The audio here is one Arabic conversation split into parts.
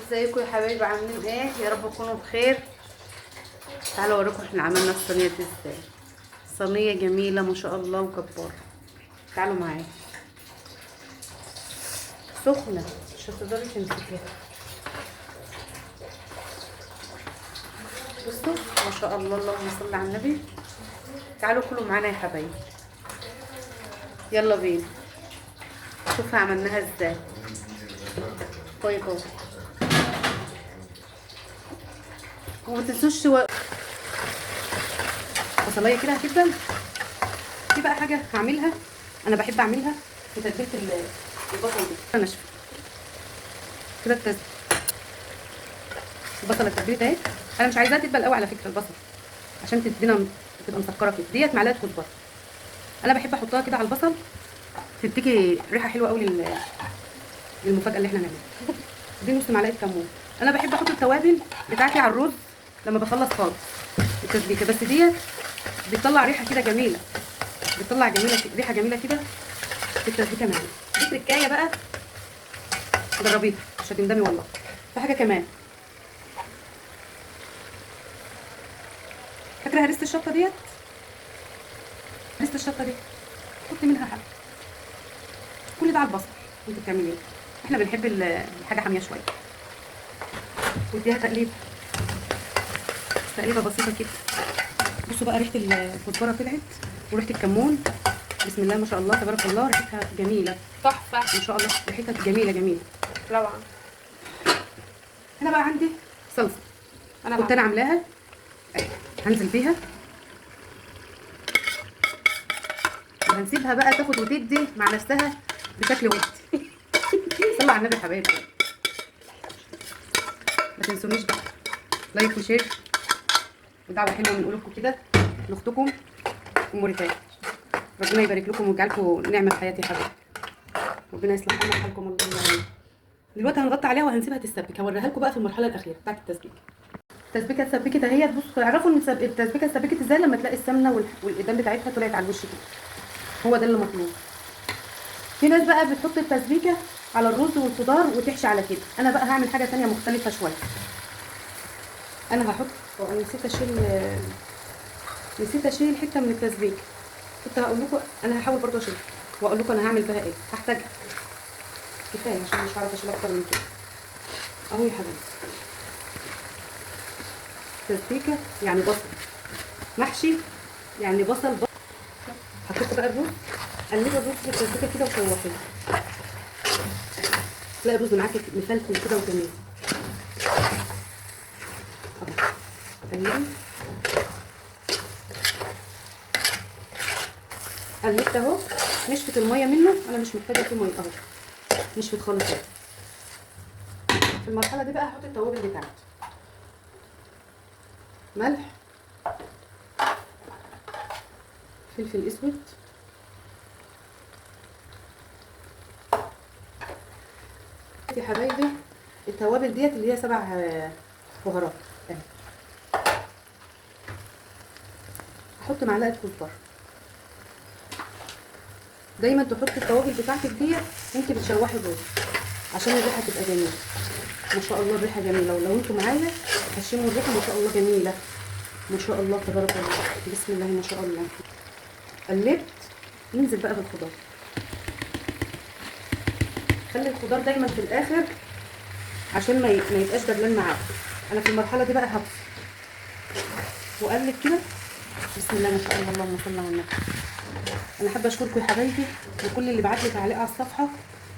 ازيكم يا حبايبي؟ عاملين ايه؟ يا رب تكونوا بخير. تعالوا اوريكم احنا عملنا الصينيه دي ازاي. صينيه جميله ما شاء الله وجباره. تعالوا معايا. سخنه مش هتقدري تمسكيها. بصوا ما شاء الله، اللهم صل على النبي. تعالوا كلوا معانا يا حبايبي، يلا بينا. شوفوا عملناها ازاي. طيب اهو، وما تنسوش بصلايه كده هتبدا. في بقى حاجه هعملها، انا بحب اعملها في تتبيله البصل دي. انا ناشفه كده البصله التتبيله اهي. انا مش عايزاها تدبل قوي على فكره البصل، عشان تدينا تبقى مسكره كده. ديت معلقه كزبره، انا بحب احطها كده على البصل، تديكي ريحه حلوه قوي للمفاجاه اللي احنا هنعملها. دي نص معلقه كمون. انا بحب احط التوابل بتاعتي على الرز لما بخلص خالص التسبيكه، بس ديت بتطلع ريحه كده جميله، بتطلع ريحه جميله كده في التسبيكه معانا. دي تركايه بقى، جربيها مش هتندمي والله. في حاجه كمان، فاكره هريسه الشطه ديت؟ هريسه الشطه دي حطي منها حبه. كل ده على البصل وانت بتعمليه. احنا بنحب الحاجه حاميه شويه. واديها تقليبه بسيطه كده. بصوا بقى ريحه الكزبره طلعت وريحه الكمون، بسم الله ما شاء الله تبارك الله، ريحتها جميله تحفه ما شاء الله، ريحتها جميله. روعه. هنا بقى عندي صلصه كنت انا عاملاها، هنزل بيها وهنسيبها بقى تاخد وتدي مع نفسها بشكل ودي. صلوا على النبي يا حبايبي. ما تنسونيش بقى لايك وشير ودعوه حلوه من قلوبكم كده لاختكم ام رفاق. ربنا يبارك لكم ويجعلكم نعمه في حياتي يا حبايبي. ربنا يصلح لنا حالكم اللهم امين. دلوقتي هنغطي عليها وهنسيبها تتسبك. هوريها لكم بقى في المرحله الاخيره بتاعت التسبيك. التسبيكه اتسبكت اهي. بصوا تعرفوا ان التسبيكه اتسبكت ازاي؟ لما تلاقي السمنه والايدام بتاعتها طلعت على الوش كده، هو ده اللي مطلوب. في ناس بقى بتحط التسبيكه على الرز والخضار وتحشي على كده. انا بقى هعمل حاجه ثانيه مختلفه شويه. انا هحط، نسيت اشيل حته من التسبيكه. كنت هقول لكم انا هحاول برضه اشيلها واقول لكم انا هعمل بها ايه. هحتاجها كفايه عشان مش هعرف اشيل اكتر من كده. اهو يا حبيبي، تسبيكه يعني بصل، محشي يعني بصل. هحط بقى الرز، قلبي الرز في التسبيكه كده وشوحيه، تلاقي الرز معاكي مفلفل كده وجميل. اهو قلبت اهو، نشفت الميه منه. انا مش محتاجه فيه ميه اهو، نشفت خالص اهو. في المرحله دي بقى هحط التوابل بتاعتي، ملح، فلفل اسود، يا حبايبي التوابل ديت اللي هي 7 بهارات اهي. احط معلقه كزبره. دايما تحطي التوابل بتاعتك ديت وانت بتشوحي الرز عشان الريحه تبقى جميله. ما شاء الله الريحه جميله، ولو انتوا معايا هتشموا الريحه ما شاء الله جميله ما شاء الله تبارك الله. بسم الله ما شاء الله. قلبت، ننزل بقى بالخضار. خلي الخضار دايما في الاخر عشان ما يبقاش دبلان معاكم. انا في المرحله دي بقى هطفي واقلب كده. بسم الله ما شاء الله، اللهم صل على النبي. انا حابه اشكركم يا حبايبي وكل اللي بعت لي تعليق على الصفحه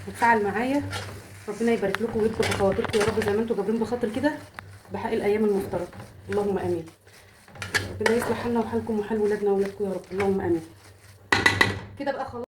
وتفاعل معايا. ربنا يبارك لكم ويكتب في خواطركم يا رب زي ما انتم جابرين بخاطر كده بحق الايام المفترضه. اللهم امين. ربنا يصلح حالنا وحالكم وحال ولادنا واولادكم يا رب. اللهم امين. كده بقى خلاص.